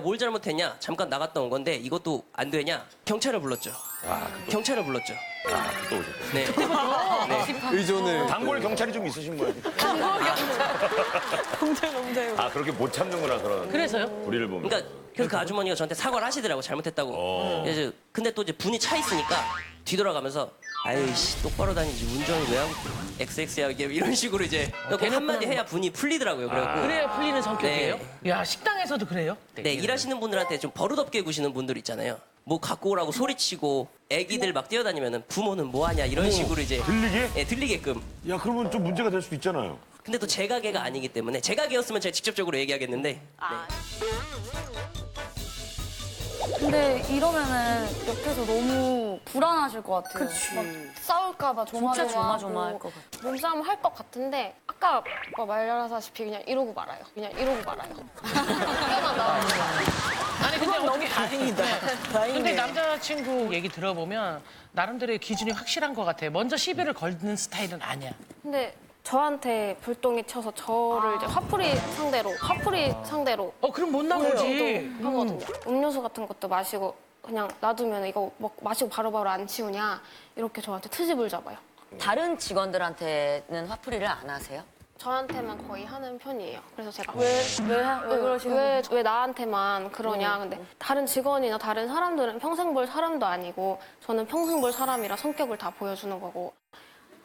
뭘 잘못했냐? 잠깐 나갔다 온 건데 이것도 안 되냐? 경찰을 불렀죠. 경찰을 불렀죠. 또 오셨네. 네. 의존을. 단골 경찰이 좀 있으신 거예요. 아, 그렇게 못 참는구나, 그런. 그래서요? 우리를 보면. 그러니까 그 아주머니가 저한테 사과를 하시더라고 잘못했다고. 그래서 근데 또 이제 분이 차 있으니까 뒤돌아가면서 아유씨 똑바로 다니지 운전을 왜 하고 XX야 이런 식으로 이제 그 한마디 해야 분이 풀리더라고요. 그래갖고 그래야 풀리는 성격이에요? 야, 식당에서도 그래요? 네, 일하시는 분들한테 좀 버릇없게 구시는 분들 있잖아요. 뭐 갖고 오라고 소리치고 애기들 막 뛰어다니면은 부모는 뭐 하냐 이런 식으로 이제 들리게? 네, 들리게끔. 야, 그러면 좀 문제가 될 수도 있잖아요. 근데 또 제 가게가 아니기 때문에 제 가게였으면 제가 직접적으로 얘기하겠는데 네. 근데 이러면은 옆에서 너무 불안하실 것 같아요. 그치. 막 싸울까봐 진짜 조마조마하고. 조마조마할 것 같아. 몸싸움 할 것 같은데 아까 말하다시피 그냥 이러고 말아요. 그냥 이러고 말아요. 뼈만 나와요. 아니, 근데 너무 다행이다. 근데 다행이네. 남자친구 얘기 들어보면 나름대로의 기준이 확실한 것 같아. 먼저 시비를 걸는 스타일은 아니야. 근데 저한테 불똥이 쳐서 저를 이제 화풀이 상대로 그럼 못 나오지. 하거든요. 음료수 같은 것도 마시고 그냥 놔두면 이거 마시고 바로바로 안 치우냐 이렇게 저한테 트집을 잡아요. 다른 직원들한테는 화풀이를 안 하세요? 저한테만 거의 하는 편이에요. 그래서 제가 왜 그러시는 거예요? 왜 나한테만 그러냐. 근데 다른 직원이나 다른 사람들은 평생 볼 사람도 아니고 저는 평생 볼 사람이라 성격을 다 보여주는 거고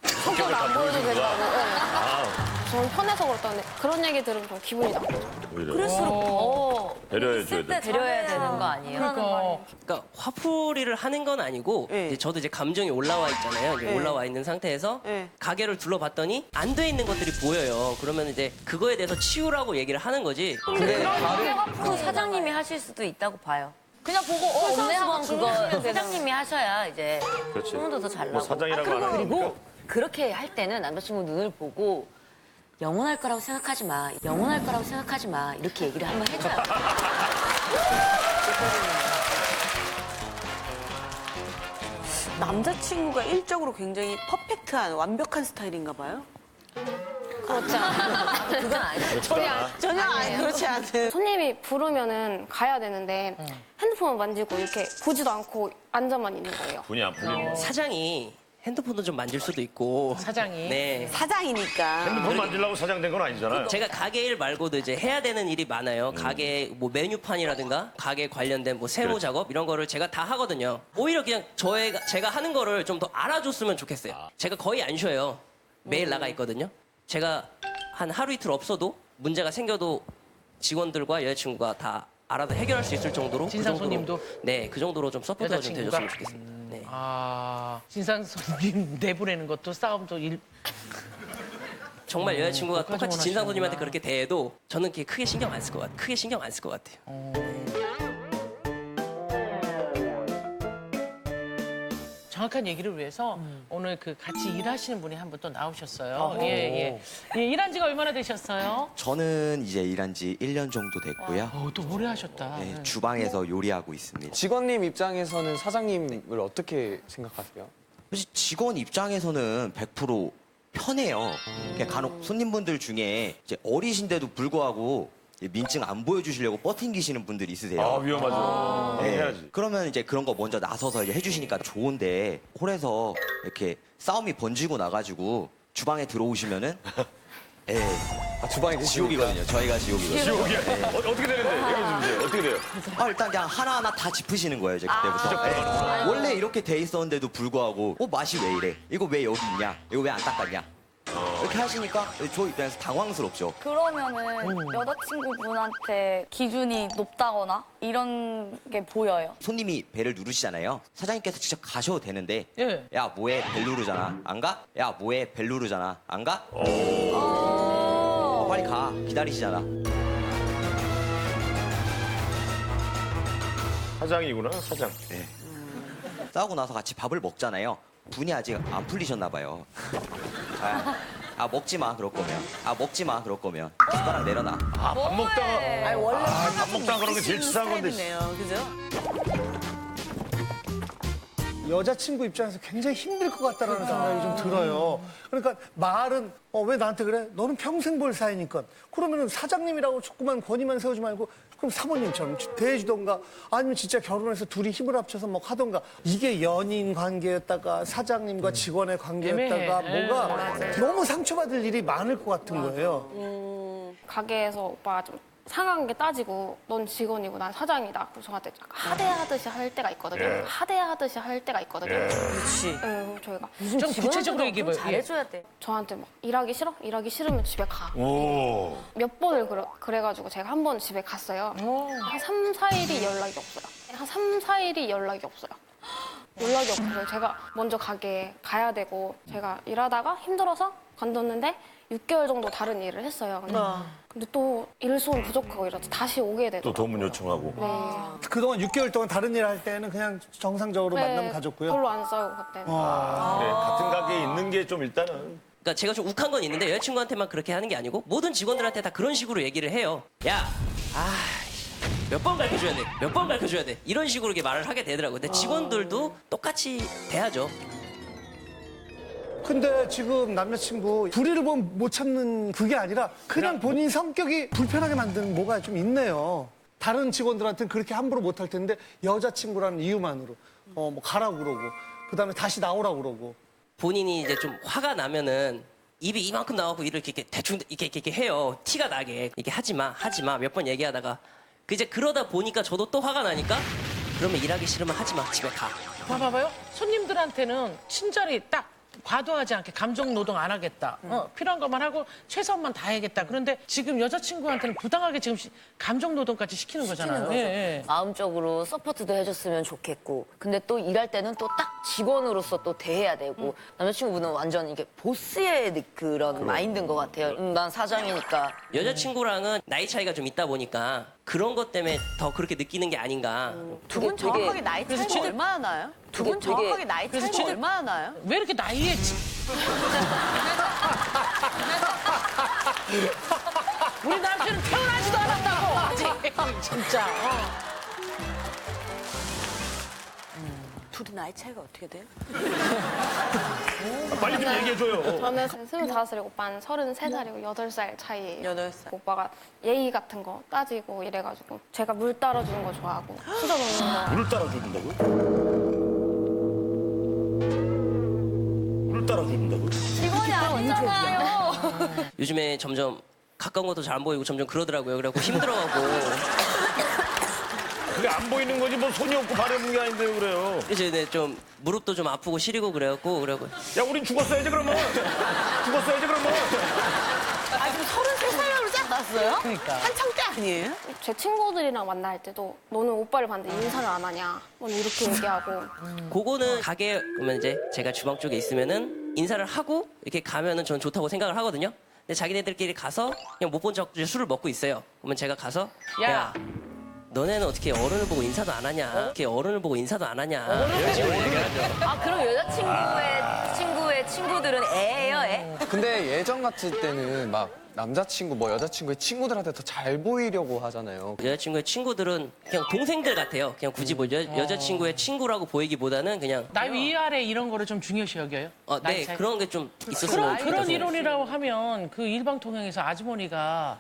성격을 안 보여도 된다고. 저는 편해서 그렇다는데 그런 얘기 들으면 좀 기분이 나쁘죠. 오히려. 그럴수록 더 배려해줘야 있을 때 돼. 데려야 되는 거 아니에요? 그러니까 화풀이를 하는 건 아니고 이제 저도 이제 감정이 올라와 있잖아요. 이제 올라와 있는 상태에서 가게를 둘러봤더니 안 돼 있는 것들이 보여요. 그러면 이제 그거에 대해서 치우라고 얘기를 하는 거지. 그 사장님이 하실 수도 있다고 봐요. 그냥 보고 없네 하면 그거 사장님이 하셔야 이제 그렇지. 소문도 더 잘 뭐 나고. 사장이라고 안 하니까. 그리고 그렇게 할 때는 남자친구 눈을 보고 영원할 거라고 생각하지 마. 영원할 거라고 생각하지 마. 이렇게 얘기를 한번 해줘요. 남자친구가 일적으로 굉장히 퍼펙트한 완벽한 스타일인가 봐요. 그건 아니죠. 전혀 아니 그렇지 않은. 손님이 부르면은 가야 되는데 핸드폰을 만지고 이렇게 보지도 않고 앉아만 있는 거예요. 분이 안 풀리네. 사장이 핸드폰도 좀 만질 수도 있고. 사장이? 네. 사장이니까. 핸드폰 만들려고 사장 된 건 아니잖아요. 제가 가게 일 말고도 이제 해야 되는 일이 많아요. 가게 뭐 메뉴판이라든가 가게 관련된 뭐 세무 작업 이런 거를 제가 다 하거든요. 오히려 그냥 제가 하는 거를 좀 더 알아줬으면 좋겠어요. 제가 거의 안 쉬어요. 매일 나가 있거든요. 제가 한 하루 이틀 없어도 문제가 생겨도 직원들과 여자친구가 다 알아서 해결할 수 있을 정도로 진상 그 정도로, 손님도? 네, 그 정도로 좀 서포트가 좀 여자친구가? 돼줬으면 좋겠습니다. 네. 아, 진상 손님 내보내는 것도 싸움도 정말 여자친구가 그것까지 똑같이 진상 원하시는구나. 손님한테 그렇게 대해도 저는 그게 크게 신경 안 쓸 것 같아요. 크게 신경 안 쓸 것 같아요. 정확한 얘기를 위해서 오늘 그 같이 일하시는 분이 한 분 또 나오셨어요. 예. 일한 지가 얼마나 되셨어요? 저는 이제 일한 지 1년 정도 됐고요. 또 오래 하셨다. 네, 주방에서 요리하고 있습니다. 직원님 입장에서는 사장님을 어떻게 생각하세요? 사실 직원 입장에서는 100% 편해요. 그냥 간혹 손님분들 중에 이제 어리신데도 불구하고 민증 안 보여주시려고 뻗팅기시는 분들이 있으세요. 아, 위험하죠. 네. 해야지. 그러면 이제 그런 거 먼저 나서서 이제 해주시니까 좋은데 홀에서 이렇게 싸움이 번지고 나가지고 주방에 들어오시면은 주방에 지옥이거든요. 저희가 지옥이거든요. 지옥이야. 어떻게 되는데? 얘기해 주세요. 어떻게 돼요? 일단 그냥 하나하나 다 짚으시는 거예요, 이제 그때부터. 네. 원래 이렇게 돼 있었는데도 불구하고 맛이 왜 이래? 이거 왜 여기 있냐? 이거 왜 안 닦았냐? 이렇게 하시니까 저 입장에서 당황스럽죠. 그러면은 여자친구분한테 기준이 높다거나 이런 게 보여요. 손님이 벨을 누르시잖아요. 사장님께서 직접 가셔도 되는데 예. 야 뭐해 벨 누르잖아. 안 가? 야 뭐해 벨 누르잖아. 안 가? 빨리 가. 기다리시잖아. 사장이구나, 사장. 싸우고 나서 같이 밥을 먹잖아요. 분이 아직 안 풀리셨나 봐요. 먹지 마 그럴 거면. 먹지 마 그럴 거면. 숟가락 내려놔. 밥 먹다가. 아니, 원래 밥 먹다가 그런 게 제일 치사한 건데. 스타일이네요, 그죠? 여자친구 입장에서 굉장히 힘들 것 같다는 생각이 좀 들어요. 그러니까 말은 왜 나한테 그래? 너는 평생 볼 사이니까. 그러면은 사장님이라고 조그만 권위만 세우지 말고 그럼 사모님처럼 대해주던가 아니면 진짜 결혼해서 둘이 힘을 합쳐서 뭐 하던가 이게 연인 관계였다가 사장님과 직원의 관계였다가 애매해. 뭐가 너무 상처받을 일이 많을 것 같은 거예요. 가게에서 오빠가 좀 상한 게 따지고 넌 직원이고 난 사장이다. 그래서 저한테 약간 하대하듯이 할 때가 있거든요. 예. 하대하듯이 할 때가 있거든요. 예. 그렇지. 네, 저희가 좀 구체적으로 얘기해봐요. 예. 잘해줘야 돼. 저한테 막 일하기 싫어? 일하기 싫으면 집에 가. 오. 몇 번을 그래가지고 제가 한 번 집에 갔어요. 한 3, 4일이 연락이 없어요. 한 3, 4일이 연락이 없어요. 연락이 없어서 제가 먼저 가게에 가야 되고 제가 일하다가 힘들어서 관뒀는데 6개월 정도 다른 일을 했어요. 근데 또 일손 부족하고 이래서 다시 오게 또 되더라고요. 도문 요청하고. 네. 그동안 6개월 동안 다른 일 할 때는 그냥 정상적으로 만남 가졌고요. 별로 안 싸우고 그때는. 그래, 같은 가게에 있는 게 좀 일단은. 그러니까 제가 좀 욱한 건 있는데 여자친구한테만 그렇게 하는 게 아니고 모든 직원들한테 다 그런 식으로 얘기를 해요. 야, 몇 번 가르쳐줘야 돼. 몇 번 가르쳐줘야 돼. 이런 식으로 이렇게 말을 하게 되더라고요. 근데 직원들도 똑같이 대하죠. 근데 지금 남자친구 불의를 보면 못 참는 그게 아니라 그냥 본인 성격이 불편하게 만드는 뭐가 좀 있네요. 다른 직원들한테는 그렇게 함부로 못 할 텐데 여자친구라는 이유만으로 뭐 가라고 그러고 그다음에 다시 나오라고 그러고 본인이 이제 좀 화가 나면은 입이 이만큼 나오고 이렇게 대충 이렇게 해요. 티가 나게. 이렇게 하지 마 몇 번 얘기하다가 이제 그러다 보니까 저도 또 화가 나니까 그러면 일하기 싫으면 하지 마. 집에 가. 봐봐요. 손님들한테는 친절히 딱 과도하지 않게 감정 노동 안 하겠다. 필요한 것만 하고 최선만 다해야겠다. 그런데 지금 여자친구한테는 부당하게 지금 감정 노동까지 시키는 거잖아요. 예, 예. 마음적으로 서포트도 해줬으면 좋겠고. 근데 또 일할 때는 또 딱 직원으로서 또 대해야 되고. 남자친구분은 완전 이게 보스의 그런 마인드인 것 같아요. 난 사장이니까. 여자친구랑은 나이 차이가 좀 있다 보니까 그런 것 때문에 더 그렇게 느끼는 게 아닌가. 두 분 되게- 정확하게 나이 차이가 지금- 얼마나 나요? 두 분 되게- 정확하게 나이 그래서 차이가 지금- 얼마나 나요? 왜 이렇게 나이에 우리 남편은 태어나지도 않았다고 아직 진짜. 둘이 나이 차이가 어떻게 돼요? 빨리 좀 얘기해줘요. 저는 25살이고 오빠는 33살이고 8살 차이예요. 8살. 오빠가 예의 같은 거 따지고 이래가지고 제가 물 따라주는 거 좋아하고 수저 놓는 거 물을 따라준다고요? 물을 따라준다고요? 직원이 아니잖아요. 요즘에 점점 가까운 것도 잘 안 보이고 점점 그러더라고요. 그래갖고 힘들어하고. 그게 안 보이는 거지 뭐 손이 없고 발이 없는 게 아닌데 그래요. 이제 네, 좀 무릎도 좀 아프고 시리고 그래갖고 야, 우린 죽었어야지 그러면. 죽었어야지 그러면. 아, 지금 33살이라고 그러지 않았어요? 그러니까. 한창 때 아니에요? 제 친구들이랑 만날 때도 너는 오빠를 봤는데 인사를 안 하냐 너는 이렇게 얘기하고 그거는 가게 그러면 이제 제가 주방 쪽에 있으면은 인사를 하고 이렇게 가면은 전 좋다고 생각을 하거든요. 근데 자기네들끼리 가서 그냥 못 본 척 술을 먹고 있어요. 그러면 제가 가서 야, 너네는 어떻게 어른을 보고 인사도 안 하냐? 어떻게 어른을 보고 인사도 안 하냐? 이런 식으로 얘기하죠. 아, 그럼 여자친구의 친구들은 애예요, 애? 근데 예전 같을 때는 막 남자친구 뭐 여자친구의 친구들한테 더 잘 보이려고 하잖아요. 여자친구의 친구들은 그냥 동생들 같아요. 그냥 굳이 뭐 여자친구의 친구라고 보이기보다는 그냥 나이 위아래 이런 거를 좀 중요시 여겨요? 네, 나이 차이? 그런 게 좀 있었으면 그런 좋겠다. 이론이라고 하면 그 일방통행에서 아주머니가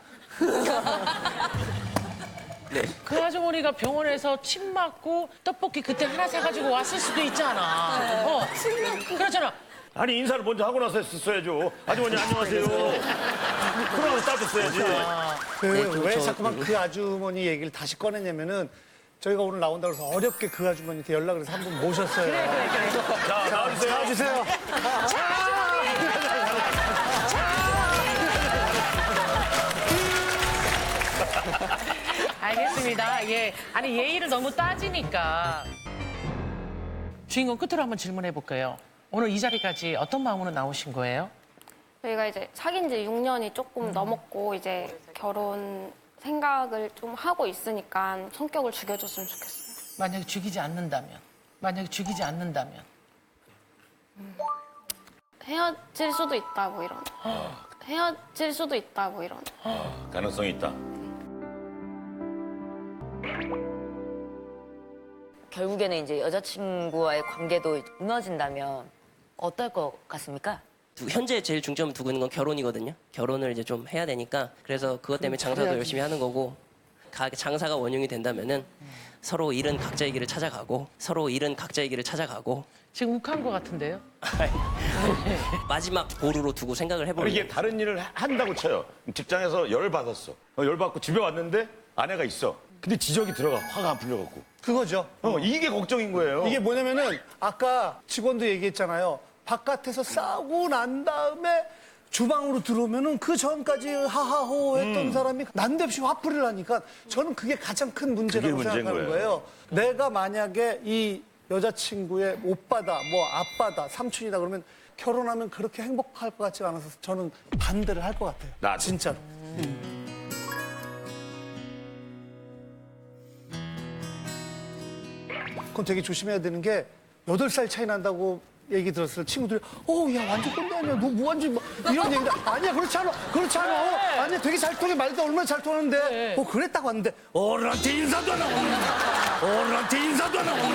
그 아주머니가 병원에서 침 맞고 떡볶이 그때 하나 사가지고 왔을 수도 있잖아. 그렇잖아. 아니 인사를 먼저 하고 나서 했었어야죠. 아주머니 안녕하세요. 그러고 따졌어야지. 왜 자꾸만 그 아주머니 얘기를 다시 꺼내냐면은 저희가 오늘 나온다고 해서 어렵게 그 아주머니한테 연락을 해서 한 분 모셨어요. 자, 나와주세요. 나와주세요. 알겠습니다. 예. 아니, 예의를 너무 따지니까. 주인공 끝으로 한번 질문해 볼까요? 오늘 이 자리까지 어떤 마음으로 나오신 거예요? 저희가 이제 사귄 지 6년이 조금 넘었고 이제 결혼 생각을 좀 하고 있으니까 성격을 죽여줬으면 좋겠어요. 만약에 죽이지 않는다면? 헤어질 수도 있다 뭐 이런. 헤어질 수도 있다 뭐 이런. 가능성이 있다. 결국에는 이제 여자친구와의 관계도 무너진다면 어떨 것 같습니까? 현재 제일 중점을 두고 있는 건 결혼이거든요. 결혼을 이제 좀 해야 되니까 그래서 그것 때문에 장사도 열심히 하는 거고 가게 장사가 원흉이 된다면은 서로 잃은 각자의 길을 찾아가고 서로 잃은 각자의 길을 찾아가고 지금 욱한 것 같은데요? 마지막 보루로 두고 생각을 해보는 이게 다른 일을 한다고 쳐요. 직장에서 열을 받았어. 열 받고 집에 왔는데 아내가 있어. 근데 지적이 들어가. 화가 안 풀려갖고. 그거죠. 이게 걱정인 거예요. 이게 뭐냐면은 아까 직원도 얘기했잖아요. 바깥에서 싸우고 난 다음에 주방으로 들어오면은 그 전까지 하하호 했던 사람이 난데없이 화풀이를 하니까 저는 그게 가장 큰 문제라고 그게 문제인 생각하는 거예요. 내가 만약에 이 여자친구의 오빠다, 뭐 아빠다, 삼촌이다 그러면 결혼하면 그렇게 행복할 것 같지 않아서 저는 반대를 할 것 같아요. 나도. 진짜로. 그건 되게 조심해야 되는 게 8살 차이 난다고 얘기 들었을 때 친구들이 야 완전 꼰대 아니야 너 뭐 완전 뭐 이런 얘기다 아니야 그렇지 않아 아니야 되게 잘 통해 말도 얼마나 잘 통하는데 그랬다고 하는데 어른한테 인사도 안 하고 어른한테 인사도 안 하고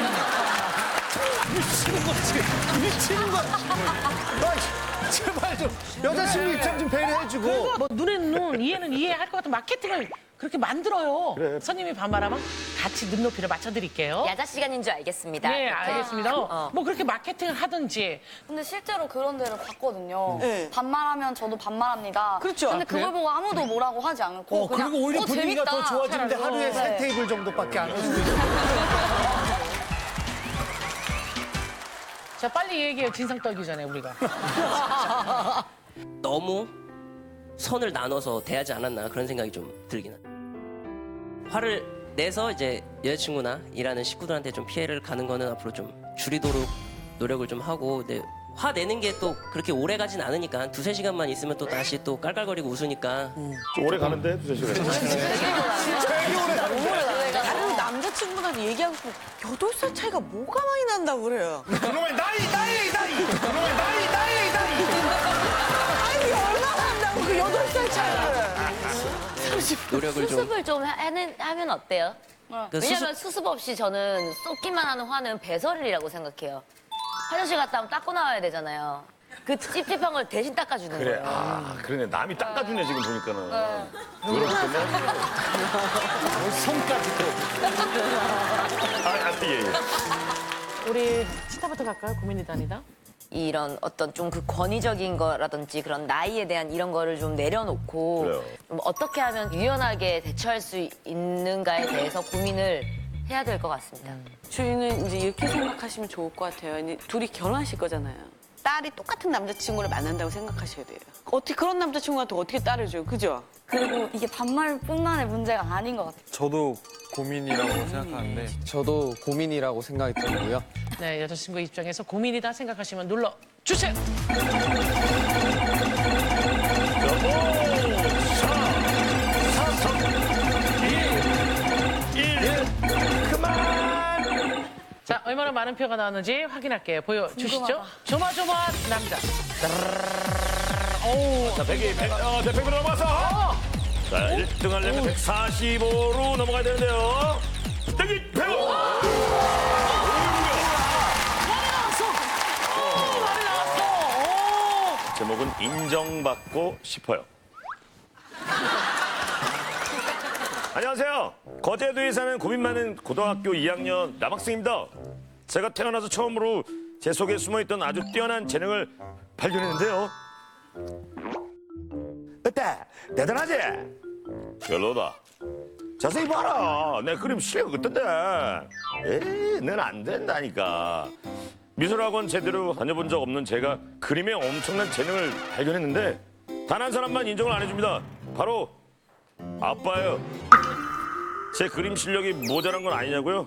미치는 거야 제발 좀 여자친구 입장 좀 배려해주고 뭐 눈에는 눈, 이해는 이해할 것 같은 마케팅을 그렇게 만들어요. 손님이 반말하면 같이 눈높이를 맞춰드릴게요. 야자 시간인 줄 알겠습니다. 네, 이렇게. 알겠습니다. 뭐 그렇게 마케팅을 하든지. 근데 실제로 그런 데를 봤거든요. 네. 반말하면 저도 반말합니다. 그렇죠. 근데 아, 그걸 보고 아무도 뭐라고 하지 않고 그냥 그리고 오히려 분위기가 재밌다. 더 좋아지는데 차라리. 하루에 네. 3테이블 정도밖에 안 할 수도 있고 자, 빨리 얘기해요. 진상 떨기 전에 우리가. 너무 선을 나눠서 대하지 않았나 그런 생각이 좀 들긴 합니다. 화를 내서 이제 여자친구나 일하는 식구들한테 좀 피해를 가는 거는 앞으로 좀 줄이도록 노력을 좀 하고 근데 화 내는 게 또 그렇게 오래 가진 않으니까 한 2-3시간만 있으면 또 다시 또 깔깔거리고 웃으니까 좀 오래 가는데, 2-3시간. 다른 남자친구한테 얘기하고 싶으면 8살 차이가 뭐가 많이 난다고 그래요. 그놈의 나이! 그놈의 나이! 아니 얼마나 한다고 그 8살 차이를. 노력을 좀 수습을 좀 하면 어때요? 그 왜냐면 수습 없이 저는 쏟기만 하는 화는 배설이라고 생각해요. 화장실 갔다 오면 닦고 나와야 되잖아요. 그 찝찝한 걸 대신 닦아주는 그래, 거예요. 그러네. 남이 닦아주네, 지금 보니까는. 그렇기 때문에. 손까지 또 예. 우리 치타부터 갈까요? 고민이 다니다. 이런 어떤 좀 그 권위적인 거라든지 그런 나이에 대한 이런 거를 좀 내려놓고 그래요. 좀 어떻게 하면 유연하게 대처할 수 있는가에 대해서 고민을 해야 될 것 같습니다. 저희는 이제 이렇게 생각하시면 좋을 것 같아요. 이제 둘이 결혼하실 거잖아요. 딸이 똑같은 남자친구를 만난다고 생각하셔야 돼요. 어떻게 그런 남자친구한테 어떻게 딸을 줘요, 그죠? 그리고 이게 반말뿐만의 문제가 아닌 것 같아요. 저도 고민이라고 생각하는데 저도 고민이라고 생각이 들고요. 네, 여자친구 입장에서 고민이다 생각하시면 눌러주세요. 자, 얼마나 많은 표가 나왔는지 확인할게요. 보여주시죠. 조마조마한 남자. 자, 100을 넘어서. 자, 1등 하려면 145로 넘어가야 되는데요. 여기 100. 말이 나왔어. 제목은 인정받고 싶어요. 안녕하세요. 거제도에 사는 고민 많은 고등학교 2학년 남학생입니다. 제가 태어나서 처음으로 제 속에 숨어있던 아주 뛰어난 재능을 발견했는데요. 어때? 대단하지? 별로다. 자세히 봐라. 내 그림 실력 어떤데? 에이, 넌 안 된다니까. 미술학원 제대로 다녀본 적 없는 제가 그림에 엄청난 재능을 발견했는데 단 한 사람만 인정을 안 해줍니다. 바로 아빠예요. 제 그림 실력이 모자란 건 아니냐고요?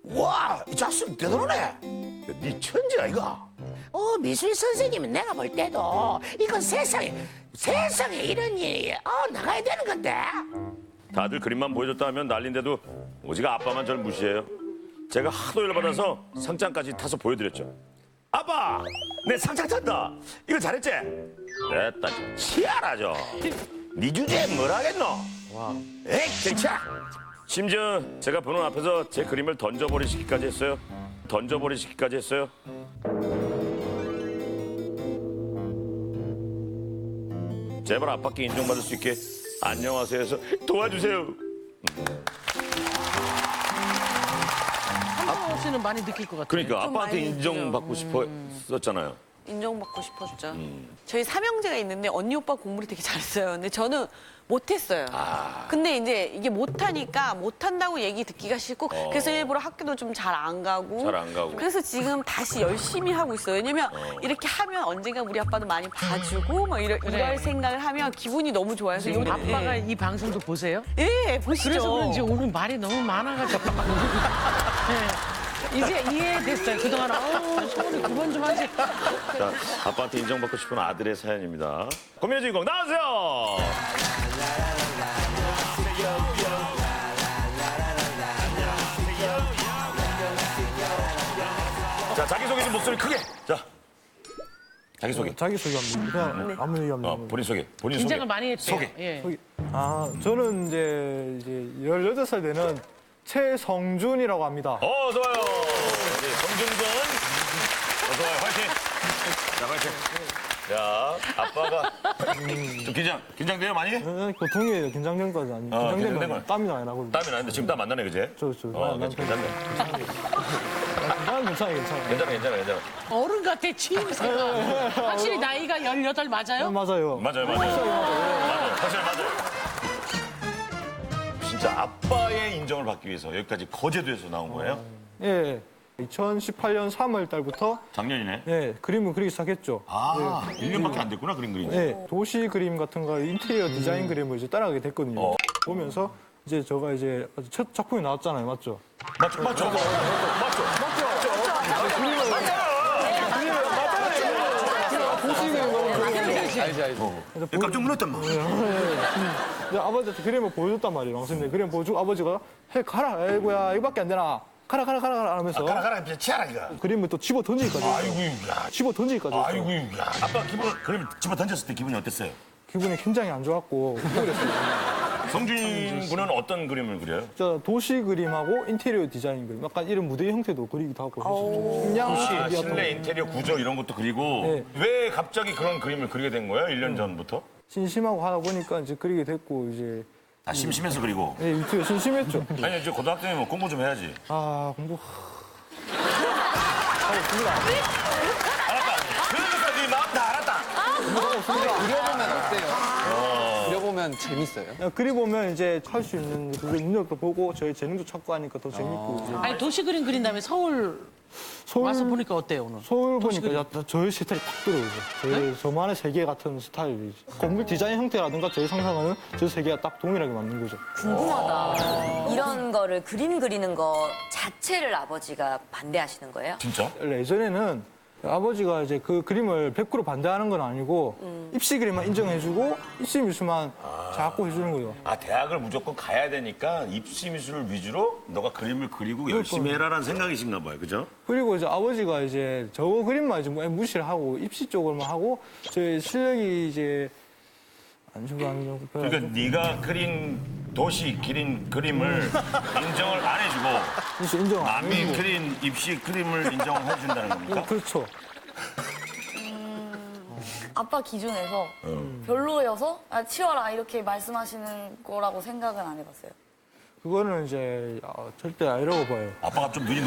와, 이 자식 대단하네. 네 천재야 이거. 미술 선생님은 내가 볼 때도 이건 세상에 이런 일이 나가야 되는 건데. 다들 그림만 보여줬다 하면 난린데도 오직 아빠만 저를 무시해요. 제가 하도 열받아서 상장까지 타서 보여드렸죠. 아빠, 내 상장 탔다. 이거 잘했지? 됐다. 치아라죠. 네 주제에 뭘 하겠노? 에이, 쟁차. 심지어 제가 보는 앞에서 제 그림을 던져버리시기까지 했어요. 제발 아빠께 인정받을 수 있게 안녕하세요 해서 도와주세요. 한강호 씨는 많이 느낄 것 같아요. 그러니까 좀 아빠한테 많이 인정받고 싶었잖아요. 인정받고 싶었죠. 저희 삼형제가 있는데 언니 오빠 공부를 되게 잘했어요. 근데 저는 못했어요. 근데 이제 이게 못하니까 못한다고 얘기 듣기가 싫고 그래서 일부러 학교도 좀 잘 안 가고. 잘 안 가고. 그래서 지금 다시 열심히 하고 있어요. 왜냐면 이렇게 하면 언젠가 우리 아빠도 많이 봐주고 막 이럴 생각을 하면 기분이 너무 좋아요. 그래서 요즘 아빠가 이 방송도 보세요? 예, 보시죠. 그래서 그런지 오늘 말이 너무 많아가지고. 네. 이제 이해됐어요. 그동안 소원이 그만 좀 하지. 자, 아빠한테 인정받고 싶은 아들의 사연입니다. 고민의 주인공 나와주세요. 자, 자기소개 좀 목소리 크게. 자, 자기소개. 자기소개합니다. 그냥 아무 얘기 없는 본인 소개. 본인 긴장을 소개. 많이 했대요. 소개. 예. 저는 이제 18살 되는 최성준이라고 합니다. 좋아요. 네, 성준군. 좋아요. 화이팅. 자, 화이팅. 자, 아빠가 좀 긴장돼요, 많이? 보통이에요. 긴장된 거지 아니. 긴장된 긴장되면 거야. 땀이 많이 나거든요. 땀이 나는데 지금 땀 안 나네, 그제? 난 괜찮네. 괜찮아. 어른 같아, 취임새가. 확실히 나이가 18 맞아요? 맞아요. 맞아요. 사실 맞아요. 진짜 아빠의 인정을 받기 위해서 여기까지 거제도에서 나온 거예요? 예. 2018년 3월 달부터 작년이네. 그림을 그리기 시작했죠. 1년밖에 안 됐구나, 그림 그린 지. 네, 도시 그림 같은 거 인테리어 디자인 그림을 이제 따라가게 됐거든요. 보면서 이제 제가 이제 첫 작품이 나왔잖아요, 맞죠? 맞죠. 도시 그림 깜짝 놀랐단 말이야. 아버지한테 그림을 보여줬단 말이에요. 왕선생님 그림 보여주고 아버지가 가라, 아이고야 이거밖에 안 되나? 가라 하면서 가라 치아라 이거. 그림을 또 집어 던지기까지. 아이고야. 집어 던지기까지. 했어요. 아이고야. 아빠 그림 집어 던졌을 때 기분이 어땠어요? 기분이 굉장히 안 좋았고 그랬어요. 성준 군은 어떤 그림을 그려요? 저 도시 그림하고 인테리어 디자인 그림, 약간 이런 무대 형태도 그리기도 하고 했었죠. 실내 인테리어 구조 이런 것도 그리고 네. 왜 갑자기 그런 그림을 그리게 된 거예요? 1년 전부터? 심심하고 하다 보니까 이제 그리게 됐고 이제 심심해서 그리고. 네, 유튜브 심심했죠. 아니 이제 고등학생이면 공부 좀 해야지. 공부. 알았다. 그러니까 네 마음 다 알았다. 그려보면 어때요? 그려보면 재밌어요? 그려보면 이제 할 수 있는 그 능력도 보고 저희 재능도 찾고 하니까 더 재밌고 이제. 아니, 도시 그림 그린 다음에 서울 와서 보니까 어때요, 오늘? 서울 보니까 저희 스타일이 딱 들어오죠. 저만의 세계 같은 스타일이지. 건물 디자인 형태라든가 저희 상상하는 저 세계가 딱 동일하게 맞는 거죠. 궁금하다. 이런 거를 그림 그리는 거 자체를 아버지가 반대하시는 거예요? 진짜? 예전에는 아버지가 이제 그 그림을 100% 반대하는 건 아니고 입시 그림만 인정해주고 입시 미술만 자꾸 해주는 거예요. 대학을 무조건 가야 되니까 입시 미술을 위주로 너가 그림을 그리고 열심히 해라라는 생각이신가 봐요. 그죠? 그리고 이제 아버지가 이제 저 그림만 이제 무시를 하고 입시 쪽으로만 하고 저희 실력이 이제 안 좋고 안 좋고. 그러니까 네가 그린 도시 그림을 인정을 안 해주고 입시 인정 안 남이 해주고. 그린 입시 그림을 인정해 준다는 겁니까? 그렇죠. 아빠 기준에서 별로여서 치워라 이렇게 말씀하시는 거라고 생각은 안 해봤어요. 그거는 이제 절대 아니라고 봐요. 아빠가 좀 눈이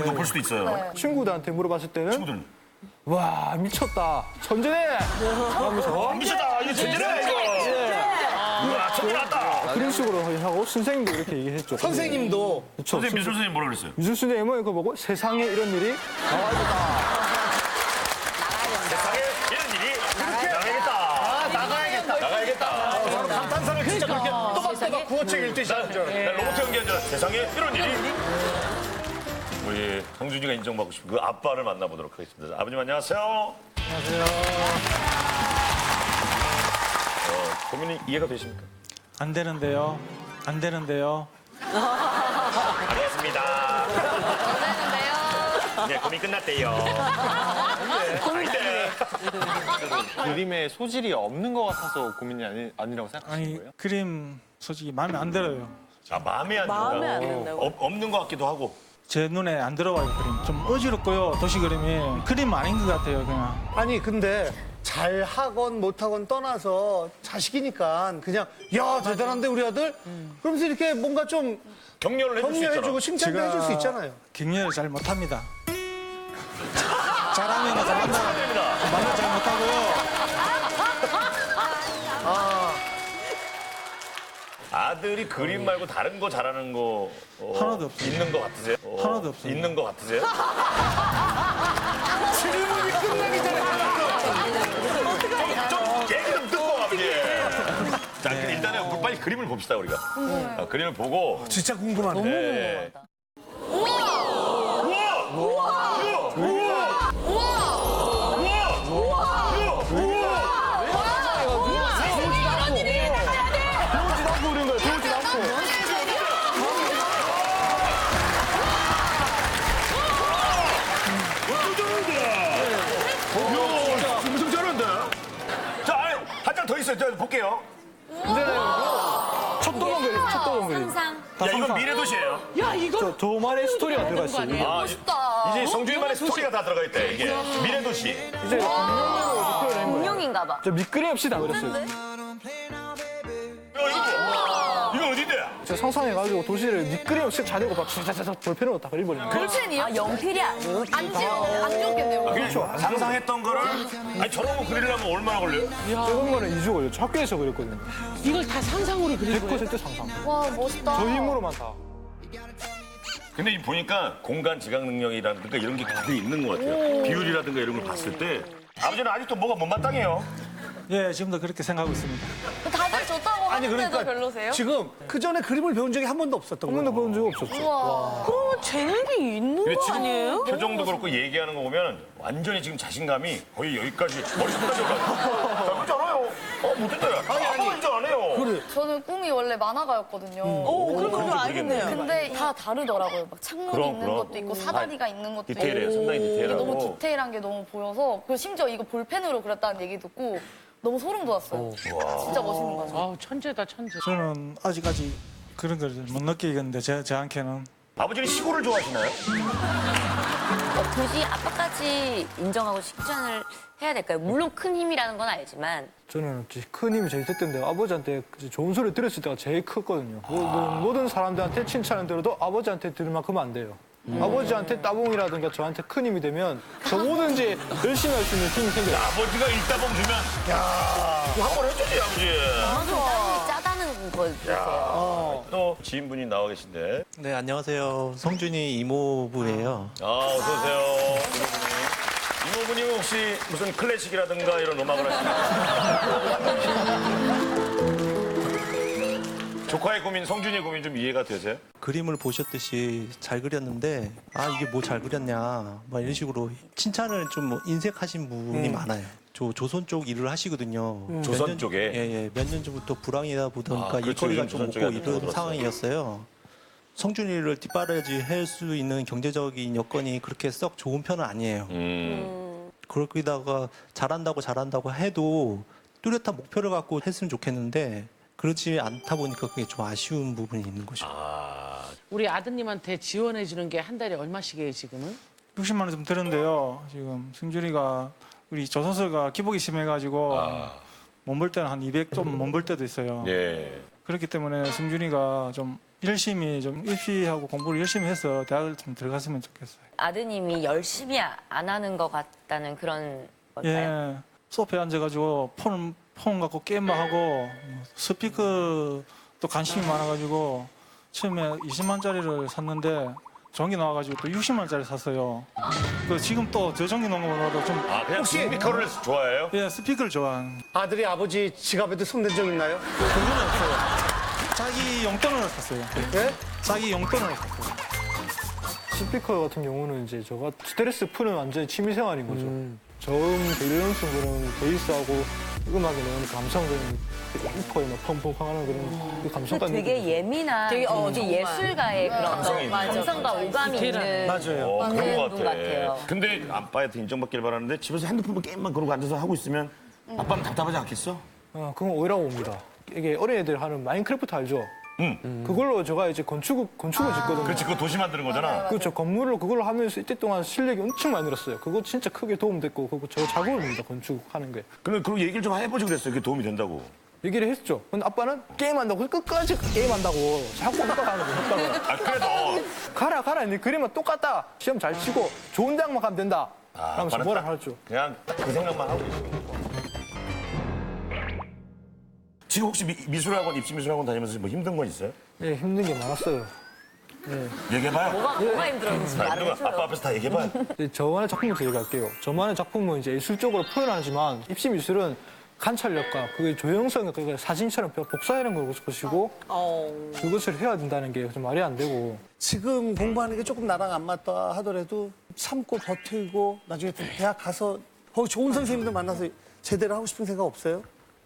높을 수도 있어요. 친구들한테 물어봤을 때는 친구들은 와 미쳤다 천재네 하면서 미쳤다 이거 천재네 이거. 와 천재 났다. 그런 식으로 하고 선생님도 이렇게 얘기했죠. 선생님도 그렇죠. 선생님 미술 선생님 뭐라 그랬어요? 미술 선생님은 이거 보고 세상에 이런 일이 나와야겠다. 세상에 이런 일이 나가야겠다. 바로 감탄사를 진짜 그렇게 또박또박 구어책 읽듯이 하죠. 나 로봇 연기한 줄 알았어. 세상에 이런 일이. 우리 성준이가 인정받고 싶은 그 아빠를 만나보도록 하겠습니다. 아버님 안녕하세요. 안녕하세요. 고민이 이해가 되십니까? 안 되는데요. 알겠습니다. 네, 고민 끝났대요. 아닌데. 그림에 소질이 없는 것 같아서 고민이 아니라고 생각하시는 거예요? 그림 솔직히 마음에 안 들어요. 마음에 안 든다. 마음에 안 든다고? 없는 것 같기도 하고. 제 눈에 안 들어가요 그림. 좀 어지럽고요. 도시 그림이 그림 아닌 것 같아요 그냥. 아니 근데 잘 하건 못하건 떠나서 자식이니까 그냥 야 대단한데 우리 아들? 그러면서 이렇게 뭔가 좀 격려를 해줄 수 있잖아. 격려해주고 칭찬도 해줄 수 있잖아요. 격려를 잘 못합니다. 잘하면 잘한다. 말을 잘 못하고요. 아들이 그림 말고 다른 거 잘하는 거 하나도 없어요. 있는 거 같으세요? 하나도 없어요. 있는 거 같으세요? 질문이 끝나기 전에 좀 얘기 좀 듣고 아버지. 자, 일단은 우리 빨리 그림을 봅시다 우리가. 그림을 보고. 진짜 궁금하네. 네. 엄청 잘한다. 자, 한 장 더 있어요. 저 볼게요. 첫 도전 그림, 첫 도전 그림. 야, 이건 미래도시예요. 야 이거 저만의 스토리가 들어가 있어요. 아, 멋있다. 이제 성주이만의 스토리가 다 들어가 있대. 이게 미래도시. 이제 공룡인가 봐. 저 밑그림 없이 다 그렸어요. 이거 어딘데? 제가 상상해가지고 도시를 밑그림 없이 자르고 막 차차차차 볼펜으로 다 그려버리는 거예요. 볼펜이요? 아, 연필이 아니고. 안 지웠겠네요. 그렇죠. 상상했던 거를 아니 저런 거 그리려면 얼마나 걸려요? 적은 거는 2주 걸렸죠. 학교에서 그렸거든요. 이걸 다 상상으로 그린 거예요? 100% 상상. 와 멋있다. 저 힘으로만 다. 근데 이 보니까 공간 지각 능력이라든가 이런 게 다들 있는 것 같아요. 비율이라든가 이런 걸 봤을 때 아버지는 아직도 뭐가 못마땅해요. 예, 지금도 그렇게 생각하고 있습니다. 다들 좋다고 아니 하는데도 그러니까 별로세요? 지금 그 전에 그림을 배운 적이 한 번도 없었던 한 거예요. 번도 본 적 없었죠. 우와. 그러면 재능이 있는 근데 거 지금 아니에요? 표정도 그렇고 얘기하는 거 보면 완전히 지금 자신감이 거의 여기까지 머리끝까지 올라가. 그렇지 않아요? 못했잖아. 아무 인정 안 해요. 저는 꿈이 원래 만화가였거든요. 그런 거 알겠네요. 근데 다 다르더라고요. 막 창문 그럼, 있는 그럼. 것도 있고 사다리가 있는 것도 디테일해요. 있고 상당히 이게 디테일하고. 너무 디테일한 게 너무 보여서 그리고 심지어 이거 볼펜으로 그렸다는 얘기 듣고 너무 소름 돋았어요. 진짜 멋있는 거죠. 아우 천재다 천재. 저는 아직까지 그런 걸 못 느끼겠는데 저한테는 아버지는 시골을 좋아하시나요? 굳이 아빠까지 인정하고 칭찬을 해야 될까요? 물론 큰 힘이라는 건 알지만 저는 큰 힘이 제일 됐던데 아버지한테 좋은 소리 들었을 때가 제일 컸거든요. 모든 사람들한테 칭찬을 들어도 아버지한테 들을 만큼 안 돼요. 아버지한테 따봉이라든가 저한테 큰 힘이 되면 저 뭐든지 열심히 할 수 있는 힘이 생겨요. 아버지가 일다봉 주면 야 한번 해주지 아버지. 땀이 짜다는 거예요. 또 지인분이 나와 계신데. 네, 안녕하세요. 성준이 이모부예요. 어서 오세요. 이모부님은 혹시 무슨 클래식이라든가 이런 음악을 하시나요? 조카의 고민, 성준이의 고민 좀 이해가 되세요? 그림을 보셨듯이 잘 그렸는데, 아, 이게 뭐 잘 그렸냐. 막 이런 식으로 칭찬을 좀 인색하신 분이 많아요. 조선 쪽 일을 하시거든요. 조선 쪽에? 예. 몇 년 전부터 불황이다 보니까 그렇죠. 일거리가 요즘 좀 조선 쪽에 없고 이런 들어왔어요. 상황이었어요. 성준이를 뒷바라지 할 수 있는 경제적인 여건이 그렇게 썩 좋은 편은 아니에요. 그러다가 잘한다고 해도 뚜렷한 목표를 갖고 했으면 좋겠는데 그렇지 않다 보니까 그게 좀 아쉬운 부분이 있는 거죠. 우리 아드님한테 지원해 주는 게 한 달에 얼마씩이에요 지금은? 60만 원 좀 드는데요. 지금 승준이가 우리 조선소가 기복이 심해가지고 못 벌 때는 한 200 좀 못 벌 때도 있어요. 예. 그렇기 때문에 승준이가 좀 열심히 좀 입시하고 공부를 열심히 해서 대학을 좀 들어갔으면 좋겠어요. 아드님이 열심히 안 하는 것 같다는 그런 걸까요? 예, 소파에 앉아가지고 폰 갖고 게임만 하고 스피커도 관심이 많아가지고 처음에 20만짜리를 샀는데 전기 나와가지고 또 60만짜리 샀어요. 그 지금 또 저전기 나온 거보다 좀 그냥 스피커를 좋아해요? 예, 스피커를 좋아하는. 아들이 아버지 지갑에도 손댄 적 있나요? 그건 없어요. 자기 용돈으로 샀어요. 예? 자기 용돈으로 샀어요. 스피커 같은 경우는 이제 저가 스트레스 푸는 완전히 취미생활인 거죠. 저음, 밸런스 그런 베이스하고 음악에 넣는 감성적인 이퍼에 막 펑펑 하는 그런 그 감성까지. 되게 예민한, 되게, 되게 예술가의 그런 감성이 있는 감성과 오감이 있는 맞아요. 그런 그런 것 분 같아요. 근데 아빠한테 인정받길 바라는데 집에서 핸드폰 게임만 그러고 앉아서 하고 있으면 아빠는 답답하지 않겠어? 그건 오히려 옵니다. 이게 어린애들 하는 마인크래프트 알죠? 그걸로 제가 이제 건축을 짓거든요. 그렇지, 그거 도시 만드는 거잖아. 그렇죠. 건물로 그걸로 하면서 이때 동안 실력이 엄청 많이 늘었어요. 그거 진짜 크게 도움됐고, 그거 저 작업입니다. 건축하는 게. 그럼 그런 얘기를 좀 해보지 그랬어요. 그게 도움이 된다고. 얘기를 했죠. 근데 아빠는 게임한다고 끝까지 게임한다고 자꾸 협박하는 거예요. 협박을. 아, 그래도. 가라. 네 그림은 똑같다. 시험 잘 치고 좋은 대학만 가면 된다. 하면서 아빠는 뭐라 딱 하죠. 그냥 딱 그 생각만 하고 있어요. 지금 혹시 미술학원, 입시미술학원 다니면서 뭐 힘든 건 있어요? 예, 힘든 게 많았어요. 얘기해봐요. 뭐가 힘들었는지 말을 해줘요. 아빠 앞에서 다 얘기해봐요. 저만의 작품부터 얘기할게요. 저만의 작품은 이제 예술적으로 표현하지만 입시 미술은 관찰력과 그게 조형성을 그걸 사진처럼 복사하는 것이고 그것을 해야 된다는 게 좀 말이 안 되고 지금 공부하는 게 조금 나랑 안 맞다 하더라도 참고 버티고 나중에 대학 가서 거기 좋은 선생님들 만나서 제대로 하고 싶은 생각 없어요?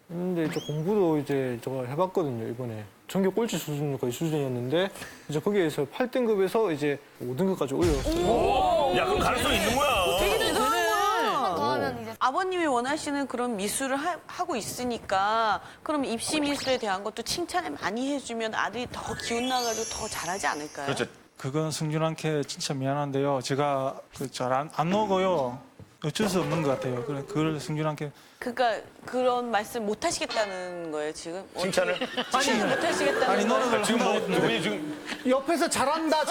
근데 이제 공부도 이제 제가 해봤거든요, 이번에. 전교 꼴찌 수준 거의 수준이었는데 이제 거기에서 8등급에서 이제 5등급까지 올렸어요. 야, 그럼 가능성이 있는 거야. 되게 대단한 거야. 더 하면 이제 아버님이 원하시는 그런 미술을 하고 있으니까 그럼 입시 미술에 대한 것도 칭찬을 많이 해주면 아들이 더 기운 나가지고 더 잘하지 않을까요? 그렇죠. 그건 승준한테 진짜 미안한데요. 제가 잘 안 먹어요. 어쩔 수 없는 것 같아요. 그걸 승준한테 그러니까 그런 말씀 못 하시겠다는 거예요 지금? 칭찬을? 아니 못 하시겠다는 아니 거예요? 노력을 지금 뭐, 한다고 누구니 지금. 옆에서 잘한다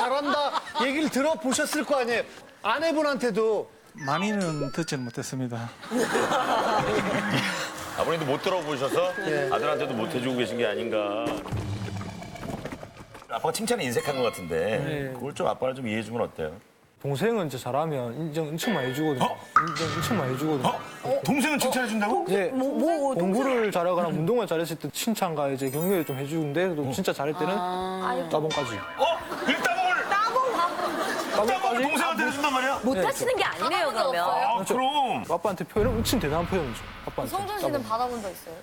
얘기를 들어보셨을 거 아니에요? 아내분한테도 많이는 듣지는 못했습니다. 아버님도 못 들어보셔서 아들한테도 못 해주고 계신 게 아닌가. 아빠가 칭찬에 인색한 것 같은데 그걸 좀 아빠를 좀 이해해주면 어때요? 동생은 이제 잘하면 인정 엄청 많이 해주거든요. 인정 엄청 많이 해주거든요. 동생은 칭찬해준다고? 예, 공부를 잘하거나 운동을 잘했을 때 칭찬과 이제 격려를 좀 해주는데 또 진짜 잘할 때는 따봉까지. 따봉을 동생한테 해준단 말이야? 못 하시는 게 아니네요, 그러면. 아, 그럼. 아빠한테 표현은 엄청 대단한 표현이죠. 아빠한테. 성준 씨는 받아본 적 있어요?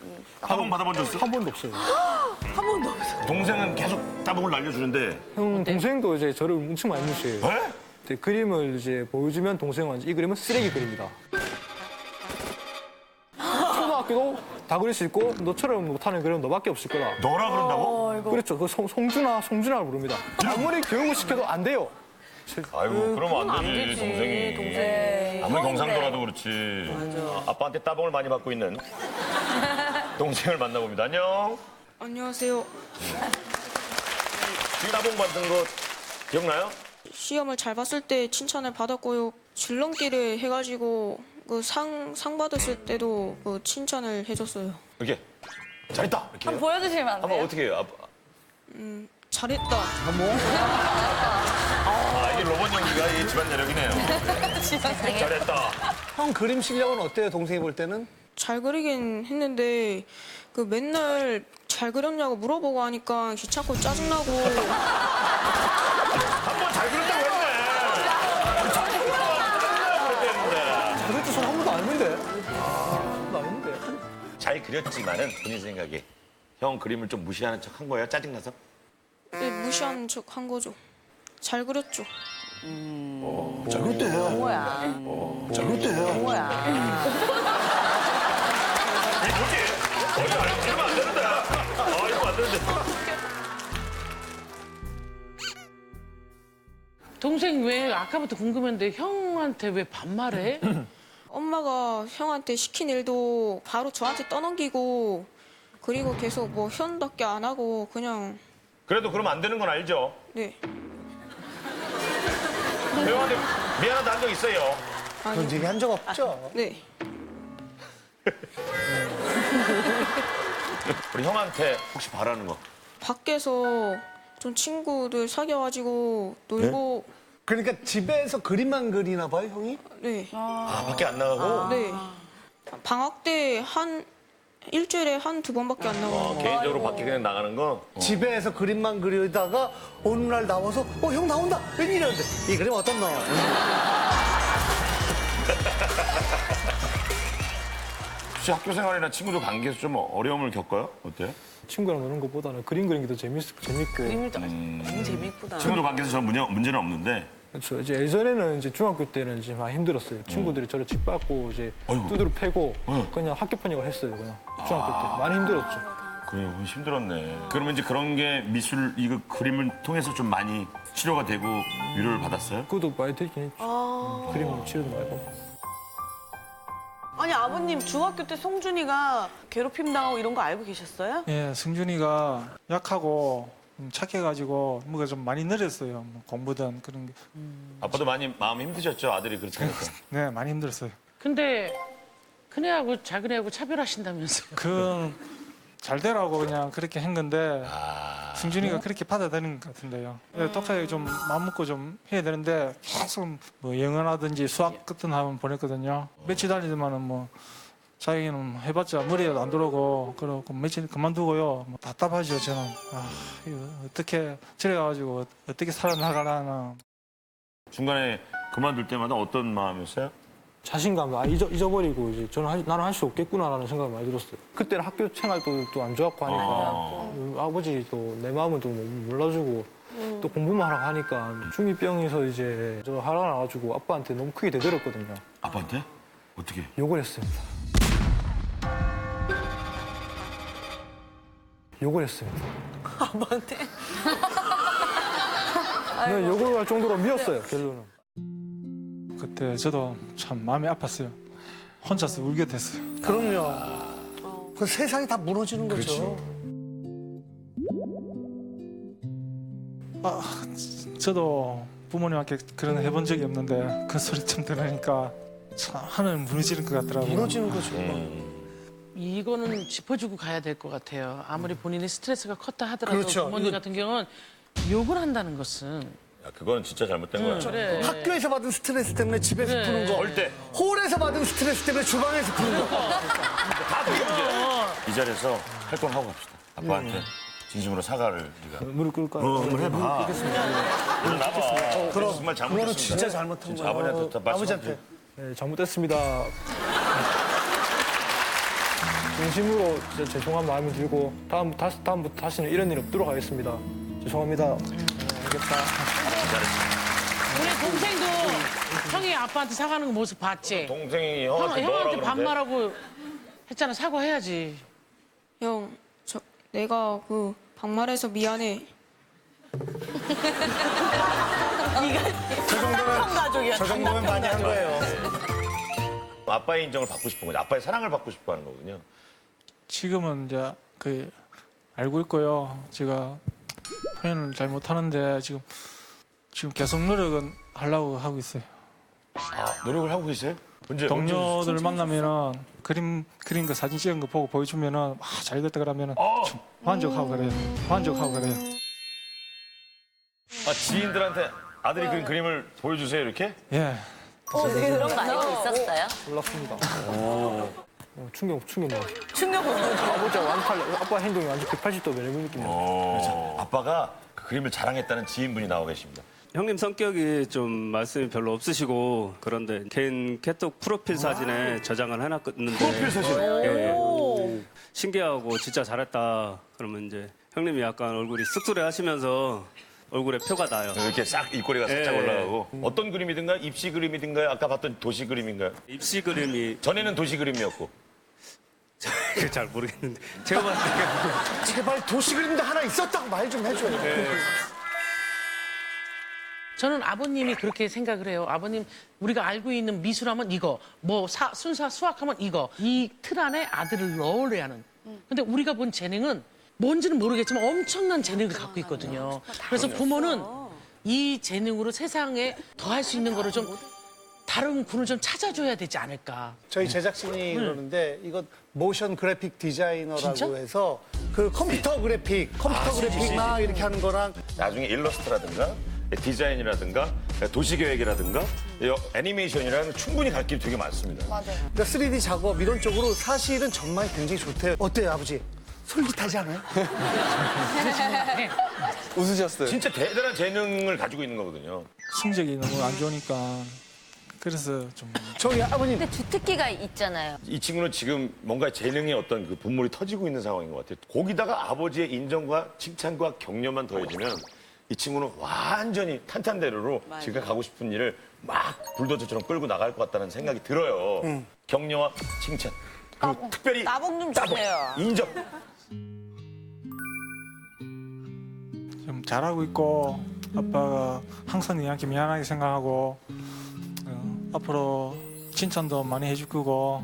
따봉 받아본 적 있어? 한 번도 없어요. 한 번도 없어요. 동생은 계속 따봉을 날려주는데. 형 동생도 이제 저를 엄청 많이 무시해요. 에? 이제 그림을 이제 보여주면 동생은 이 그림은 쓰레기 그림이다. 초등학교도 다 그릴 수 있고 너처럼 못하는 그림은 너밖에 없을 거다. 너라 그런다고? 그렇죠. 그 송준아를 부릅니다. 아무리 교육을 시켜도 안 돼요. 아이고, 그러면 안 되지, 동생이. 아무리 경상도라도 그렇지. 아빠한테 따봉을 많이 받고 있는 동생을 만나봅니다. 안녕. 안녕하세요. 따봉 받은 거 기억나요? 시험을 잘 봤을 때 칭찬을 받았고요. 줄넘기를 해가지고 그 상 받았을 때도 그 칭찬을 해줬어요. 이렇게 잘했다. 이렇게. 한번 보여주시면 안 한번 돼요? 어떻게 해요? 잘했다. 아, 이게 로봇 연기가 이 집안 여력이네요. 잘했다. 형 그림 실력은 어때요, 동생이 볼 때는? 잘 그리긴 했는데 그 맨날 잘 그렸냐고 물어보고 하니까 귀찮고 짜증나고 한번 잘 그렸다고 했네. 자꾸 그랬다는데. 그랬지, 한 번도 안 했는데. 한 번도 안 했는데. 잘 그렸지만은 본인 생각에 형 그림을 좀 무시하는 척 한 거예요? 짜증나서? 네, 무시하는 척 한 거죠. 잘 그렸죠. 잘 그랬대요. 뭐야? 잘 그랬대요. 뭐야? 이러면 안 되는데. 이러면 안 되는데. 동생 왜 아까부터 궁금했는데 형한테 왜 반말해? 엄마가 형한테 시킨 일도 바로 저한테 떠넘기고 그리고 계속 뭐 현답게 안 하고 그냥 그래도 그러면 안 되는 건 알죠? 네. 형한테 미안하다 한 적 있어요? 그런 얘기 한 적 없죠? 네. 우리 형한테 혹시 바라는 거? 밖에서 좀 친구들 사귀어가지고 놀고 그러니까 집에서 그림만 그리나 봐요, 형이? 네. 아, 밖에 안 나가고? 네. 방학 때 일주일에 한두 번밖에 안 나와요. 개인적으로 밖에 그냥 나가는 거? 집에서 그림만 그리다가 어느 날 나와서 형 나온다 웬일이었는데 이 그림 어떤 너? 혹시 학교 생활이나 친구들 관계에서 좀 어려움을 겪어요? 어때요? 친구랑 노는 것보다는 그림 그리는 게 더 재밌고. 그림을 너무 재밌구나. 친구들 관계에서 저는 문제는 없는데. 그렇죠. 이제 예전에는 이제 중학교 때는 이제 많이 힘들었어요. 친구들이 저를 짓밟고 이제 두드러 패고 그냥 학교 편입을 했어요. 그냥 중학교 때 많이 힘들었죠. 그래, 힘들었네. 그러면 이제 그런 게 미술 이거 그림을 통해서 좀 많이 치료가 되고 위로를 받았어요? 그것도 많이 되긴 했죠. 그림 치료도 말고. 아니 아버님 중학교 때 송준이가 괴롭힘 당하고 이런 거 알고 계셨어요? 예, 승준이가 약하고 착해가지고 뭐가 좀 많이 느렸어요. 뭐 공부든 그런 게. 아빠도 많이 마음 힘드셨죠? 아들이 그렇게 하니까. 네, 많이 힘들었어요. 근데 큰애하고 작은애하고 차별하신다면서요? 그 잘 되라고 그냥 그렇게 한 건데 승준이가 그렇게 받아들이는 것 같은데요. 똑똑하게 좀 마음 먹고 좀 해야 되는데 계속 뭐 영어라든지 수학 같은 하면 보냈거든요. 며칠 다니더만은 뭐 자기는 해봤자 머리에도 안 들어오고 그러고 며칠 그만두고요. 뭐 답답하죠 저는. 이거 어떻게 저래 가지고 어떻게 살아나가나. 중간에 그만둘 때마다 어떤 마음이었어요? 자신감, 잊어버리고 이제 나는 할 수 없겠구나라는 생각이 많이 들었어요. 그때는 학교 생활도 또 안 좋았고 하니까 아버지도 내 마음은 또 몰라주고 또 공부만 하라고 하니까 중2병에서 이제 저 하라 나가지고 아빠한테 너무 크게 대들었거든요. 아빠한테? 어떻게? 욕을 했습니다. 욕을 했습니다. 아빠한테? 네, 욕을 할 정도로 미웠어요, 결론은. 그때 저도 참 마음이 아팠어요. 혼자서 울게 됐어요. 그럼요. 그 세상이 다 무너지는 거죠. 저도 부모님한테 그런 해본 적이 없는데 그 소리 좀 들으니까 참 하늘 무너지는 것 같더라고요. 무너지는 거죠. 이거는 짚어주고 가야 될 것 같아요. 아무리 본인이 스트레스가 컸다 하더라도 그렇죠. 부모님 같은 경우는 욕을 한다는 것은 야, 그거는 진짜 잘못된 거야. 그래. 학교에서 받은 스트레스 때문에 집에서 그래. 푸는 거. 절대. 홀에서 받은 스트레스 때문에 주방에서 푸는 거. 다 그게 문제야. 이 자리에서 할 건 하고 갑시다. 아빠한테 진심으로 사과를 네가. 무릎 꿇을까요? 한번 해봐. 오늘 나봐. 그럼 정말 잘못했습니다. 그거는 진짜 잘못한 거예요. 아버지한테 다 아버지한테. 네, 잘못했습니다. 진심으로 진짜 죄송한 마음이 들고 다음부터 다시는 이런 일 없도록 하겠습니다. 죄송합니다. 알겠다. 우리 동생도 형이 아빠한테 사과하는 거 모습 봤지? 동생이 형한테 뭐라 형한테 그러는데? 반말하고 했잖아. 사과해야지. 형, 내가 그 반말해서 미안해. 저 정도면 많이 한 거예요. 아빠의 인정을 받고 싶은 거죠. 아빠의 사랑을 받고 싶어 하는 거거든요. 지금은 이제 그 알고 있고요. 제가 표현을 잘 못하는데 지금 계속 노력은 하려고 하고 있어요. 노력을 하고 계세요? 동료들 만나면은 그림 그 사진 찍은 거 보고 보여주면은 잘 됐다 그러면은 좀 만족하고 그래요. 지인들한테 아들이 그린 그림을 보여주세요 이렇게? 예. 그런 거 알고 있었어요? 몰랐습니다. 충격 나왔어요. 충격 아빠 행동이 완전 180도 변해본 느낌이에요. 아빠가 그 그림을 자랑했다는 지인분이 나와 계십니다. 형님 성격이 좀 말씀이 별로 없으시고 그런데 개인 카톡 프로필 사진에 저장을 해놨는데 프로필 사진? 예. 신기하고 진짜 잘했다 그러면 이제 형님이 약간 얼굴이 쑥스레 하시면서 얼굴에 표가 나요. 이렇게 싹 입꼬리가 살짝 예. 올라가고 어떤 그림이든가요? 입시 그림이든가요? 아까 봤던 도시 그림인가요? 입시 그림이 전에는 도시 그림이었고 잘 모르겠는데 제가 봤을 때 제발 도시 그림도 하나 있었다고 말 좀 해줘요. 저는 아버님이 그렇게 생각을 해요. 아버님, 우리가 알고 있는 미술하면 이거, 순사 수학하면 이거. 이 틀 안에 아들을 넣으려 하는. 근데 우리가 본 재능은 뭔지는 모르겠지만 엄청난 재능을 갖고 있거든요. 그래서 부모는 이 재능으로 세상에 더 할 수 있는 거를 좀 다른 군을 좀 찾아줘야 되지 않을까. 저희 제작진이 그러는데 이거 모션 그래픽 디자이너라고 진짜? 해서 그 컴퓨터 그래픽 막 이렇게 하는 거랑 나중에 일러스트라든가 디자인이라든가 도시계획이라든가 애니메이션이라는 충분히 갈 길이 되게 많습니다. 맞아요. 그러니까 3D 작업 이런 쪽으로 사실은 전망이 굉장히 좋대요. 어때요, 아버지? 솔깃하지 않아요? 웃으셨어요. 진짜 대단한 재능을 가지고 있는 거거든요. 성적이 너무 안 좋으니까 그래서 좀 저희 아버님 근데 주특기가 있잖아요. 이 친구는 지금 뭔가 재능의 어떤 그 분물이 터지고 있는 상황인 것 같아요. 거기다가 아버지의 인정과 칭찬과 격려만 더해지면 이 친구는 완전히 탄탄대로로 지가 가고 싶은 일을 막 불도저처럼 끌고 나갈 것 같다는 생각이 들어요. 격려와 칭찬. 그리고 특별히 따봉 좀 주세요. 인정. 좀 잘하고 있고 아빠가 항상 니한테 미안하게 생각하고 앞으로 칭찬도 많이 해줄 거고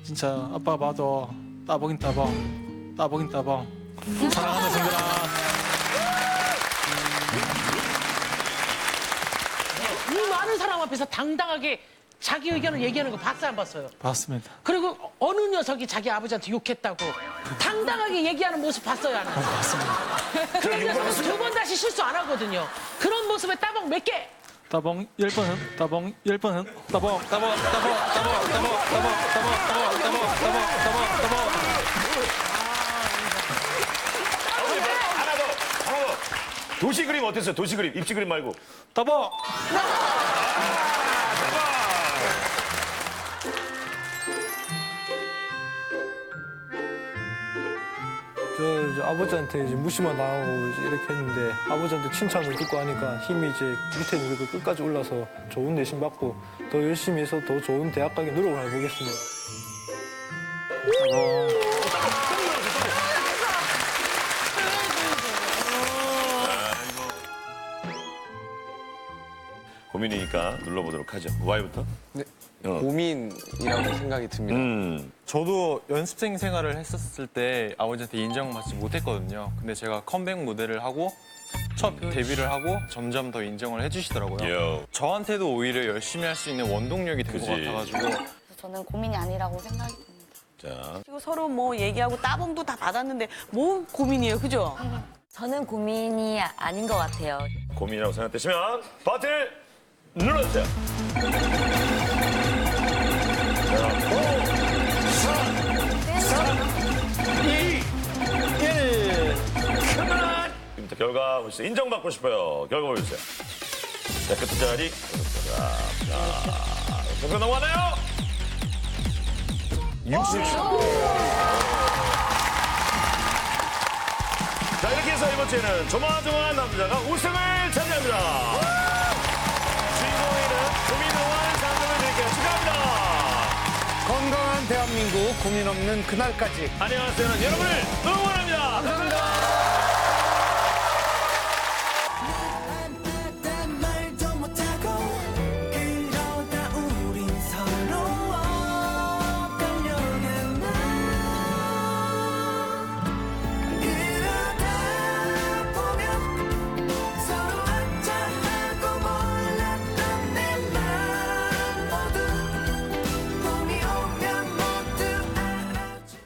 진짜 아빠가 봐도 따봉인 따봉 따봉인 따봉 사랑한다 성준아. 이 많은 사람 앞에서 당당하게 자기 의견을 얘기하는 거 봤어요, 안 봤어요? 봤습니다. 그리고 어느 녀석이 자기 아버지한테 욕했다고 당당하게 얘기하는 모습 봤어요, 안 봤어요? 봤습니다. 그런 녀석은 두 번 다시 실수 안 하거든요. 그런 모습에 따봉 몇 개? 따봉 10번 따봉 10번 따봉 따봉 따봉 따봉 따봉 따봉 따봉 따봉 따봉 따봉 하나 더. 도시 그림 어땠어요? 도시 그림, 입시 그림 말고. 따봉. 저 이제 아버지한테 이제 무시만 당하고 이제 이렇게 했는데 아버지한테 칭찬을 듣고 하니까 힘이 이제 밑에 있는 그 끝까지 올라서 좋은 내신 받고 더 열심히 해서 더 좋은 대학 가기 노력을 해보겠습니다. 고민이니까 눌러보도록 하죠. Y부터? 네. 고민이라고 생각이 듭니다. 저도 연습생 생활을 했었을 때 아버지한테 인정받지 못했거든요. 근데 제가 컴백 무대를 하고 첫 데뷔를 하고 점점 더 인정을 해주시더라고요. 저한테도 오히려 열심히 할 수 있는 원동력이 된 것 같아가지고. 그래서 저는 고민이 아니라고 생각이 듭니다. 자. 그리고 서로 뭐 얘기하고 따봉도 다 받았는데 뭐 고민이에요, 그죠? 저는 고민이 아닌 것 같아요. 고민이라고 생각되시면 버튼을 눌러주세요. 자, 5, 4, 3, 2, 1. 그만! 지금부터 결과 보시죠. 인정받고 싶어요. 결과 보여주세요. 자, 끝 자리. 자, 결과 넘어가나요? 60. 자, 이렇게 해서 이번 주에는 조마조마한 남자가 우승을 차지합니다. 주인공에는 고민 노한 상금을 드릴게요. 축하합니다. 건강한 대한민국 고민 없는 그날까지. 안녕하세요는 여러분을